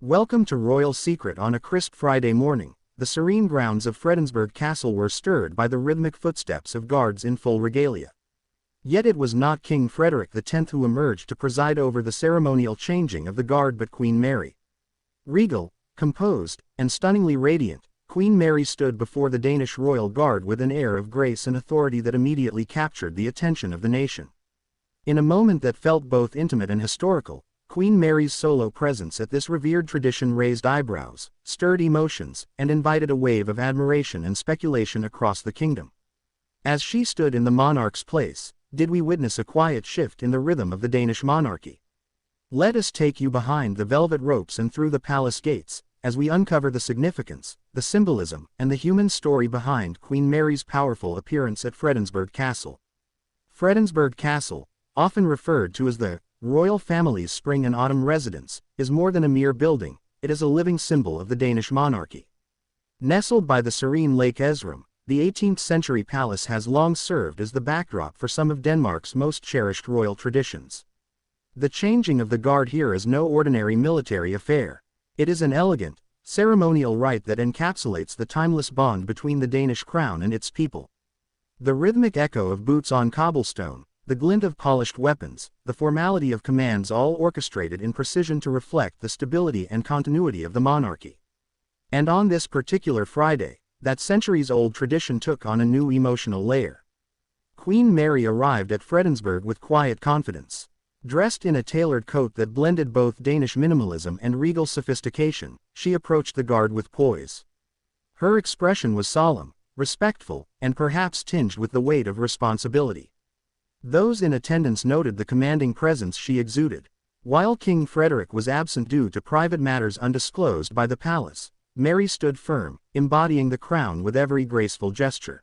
Welcome to Royal Secret on a crisp Friday morning. The serene grounds of Fredensborg Castle were stirred by the rhythmic footsteps of guards in full regalia. Yet it was not King Frederik X who emerged to preside over the ceremonial changing of the guard but Queen Mary. Regal, composed, and stunningly radiant, Queen Mary stood before the Danish royal guard with an air of grace and authority that immediately captured the attention of the nation. In a moment that felt both intimate and historical, Queen Mary's solo presence at this revered tradition raised eyebrows, stirred emotions, and invited a wave of admiration and speculation across the kingdom. As she stood in the monarch's place, did we witness a quiet shift in the rhythm of the Danish monarchy? Let us take you behind the velvet ropes and through the palace gates, as we uncover the significance, the symbolism, and the human story behind Queen Mary's powerful appearance at Fredensborg Castle. Fredensborg Castle, often referred to as the royal family's spring and autumn residence, is more than a mere building, it is a living symbol of the Danish monarchy. Nestled by the serene Lake Esrum, the 18th-century palace has long served as the backdrop for some of Denmark's most cherished royal traditions. The changing of the guard here is no ordinary military affair. It is an elegant, ceremonial rite that encapsulates the timeless bond between the Danish crown and its people. The rhythmic echo of boots on cobblestone, the glint of polished weapons, the formality of commands all orchestrated in precision to reflect the stability and continuity of the monarchy. And on this particular Friday, that centuries-old tradition took on a new emotional layer. Queen Mary arrived at Fredensborg with quiet confidence. Dressed in a tailored coat that blended both Danish minimalism and regal sophistication, she approached the guard with poise. Her expression was solemn, respectful, and perhaps tinged with the weight of responsibility. Those in attendance noted the commanding presence she exuded. While King Frederik was absent due to private matters undisclosed by the palace, Mary stood firm, embodying the crown with every graceful gesture.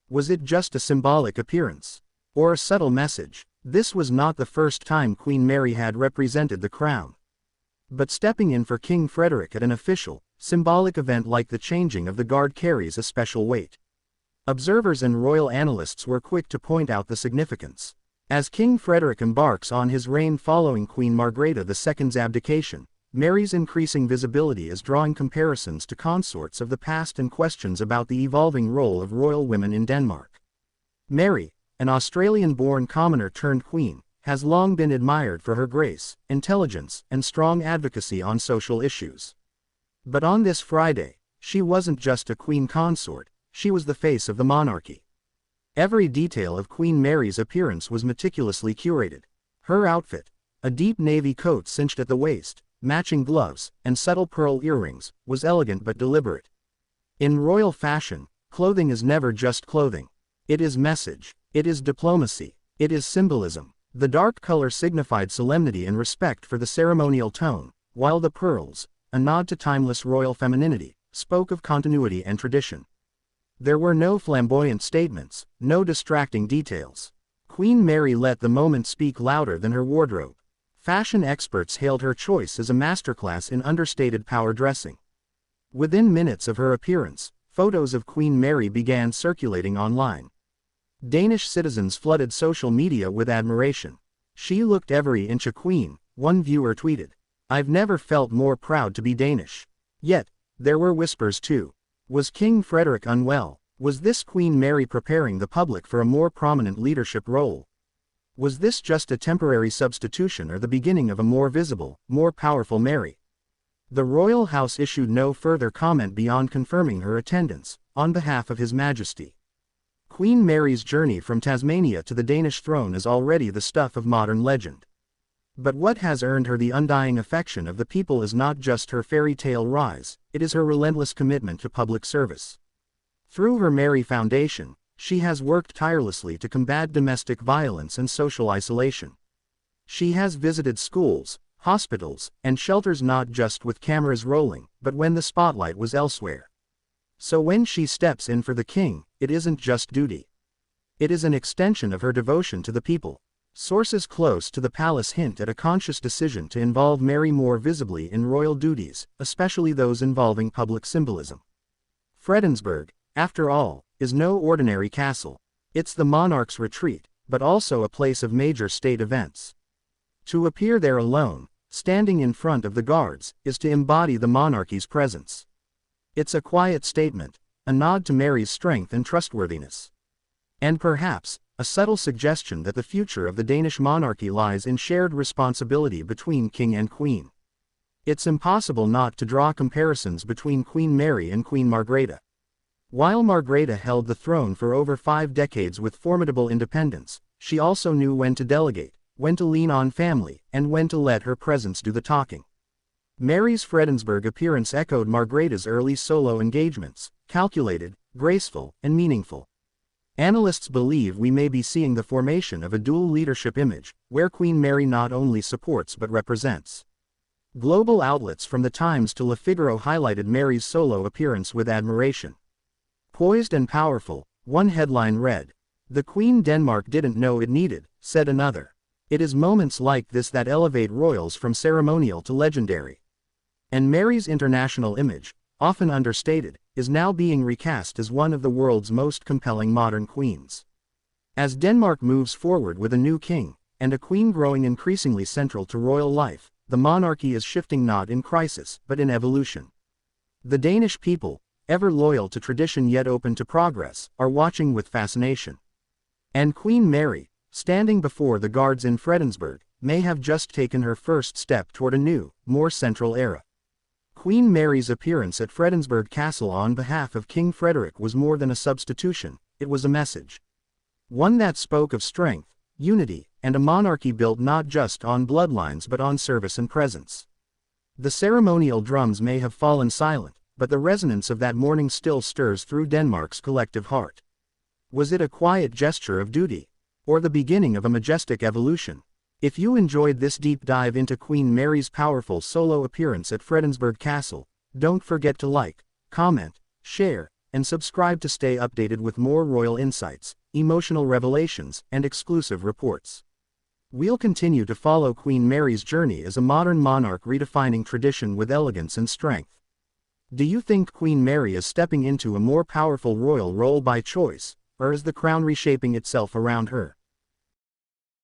Was it just a symbolic appearance? Or a subtle message? This was not the first time Queen Mary had represented the crown. But stepping in for King Frederik at an official, symbolic event like the changing of the guard carries a special weight. Observers and royal analysts were quick to point out the significance. As King Frederik embarks on his reign following Queen Margrethe II's abdication, Mary's increasing visibility is drawing comparisons to consorts of the past and questions about the evolving role of royal women in Denmark. Mary, an Australian-born commoner turned queen, has long been admired for her grace, intelligence, and strong advocacy on social issues. But on this Friday, she wasn't just a queen consort, she was the face of the monarchy. Every detail of Queen Mary's appearance was meticulously curated. Her outfit, a deep navy coat cinched at the waist, matching gloves, and subtle pearl earrings, was elegant but deliberate. In royal fashion, clothing is never just clothing. It is message, it is diplomacy, it is symbolism. The dark color signified solemnity and respect for the ceremonial tone, while the pearls, a nod to timeless royal femininity, spoke of continuity and tradition. There were no flamboyant statements, no distracting details. Queen Mary let the moment speak louder than her wardrobe. Fashion experts hailed her choice as a masterclass in understated power dressing. Within minutes of her appearance, photos of Queen Mary began circulating online. Danish citizens flooded social media with admiration. "She looked every inch a queen," one viewer tweeted. "I've never felt more proud to be Danish." Yet, there were whispers too. Was King Frederik unwell? Was this Queen Mary preparing the public for a more prominent leadership role? Was this just a temporary substitution or the beginning of a more visible, more powerful Mary? The royal house issued no further comment beyond confirming her attendance, on behalf of His Majesty. Queen Mary's journey from Tasmania to the Danish throne is already the stuff of modern legend. But what has earned her the undying affection of the people is not just her fairy tale rise, it is her relentless commitment to public service. Through her Mary Foundation, she has worked tirelessly to combat domestic violence and social isolation. She has visited schools, hospitals, and shelters not just with cameras rolling, but when the spotlight was elsewhere. So when she steps in for the king, it isn't just duty. It is an extension of her devotion to the people. Sources close to the palace hint at a conscious decision to involve Mary more visibly in royal duties, especially those involving public symbolism. Fredensborg, after all, is no ordinary castle. It's the monarch's retreat, but also a place of major state events. To appear there alone, standing in front of the guards, is to embody the monarchy's presence. It's a quiet statement, a nod to Mary's strength and trustworthiness. And perhaps, a subtle suggestion that the future of the Danish monarchy lies in shared responsibility between king and queen. It's impossible not to draw comparisons between Queen Mary and Queen Margrethe. While Margrethe held the throne for over 5 decades with formidable independence, she also knew when to delegate, when to lean on family, and when to let her presence do the talking. Mary's Fredensborg appearance echoed Margrethe's early solo engagements, calculated, graceful, and meaningful. Analysts believe we may be seeing the formation of a dual leadership image, where Queen Mary not only supports but represents. Global outlets from the Times to Le Figaro highlighted Mary's solo appearance with admiration. Poised and powerful, one headline read, "The Queen Denmark didn't know it needed," said another. It is moments like this that elevate royals from ceremonial to legendary. And Mary's international image, often understated, is now being recast as one of the world's most compelling modern queens. As Denmark moves forward with a new king, and a queen growing increasingly central to royal life, the monarchy is shifting not in crisis, but in evolution. The Danish people, ever loyal to tradition yet open to progress, are watching with fascination. And Queen Mary, standing before the guards in Fredensborg, may have just taken her first step toward a new, more central era. Queen Mary's appearance at Fredensborg Castle on behalf of King Frederik was more than a substitution, it was a message. One that spoke of strength, unity, and a monarchy built not just on bloodlines but on service and presence. The ceremonial drums may have fallen silent, but the resonance of that morning still stirs through Denmark's collective heart. Was it a quiet gesture of duty, or the beginning of a majestic evolution? If you enjoyed this deep dive into Queen Mary's powerful solo appearance at Fredensborg Castle, don't forget to like, comment, share, and subscribe to stay updated with more royal insights, emotional revelations, and exclusive reports. We'll continue to follow Queen Mary's journey as a modern monarch redefining tradition with elegance and strength. Do you think Queen Mary is stepping into a more powerful royal role by choice, or is the crown reshaping itself around her?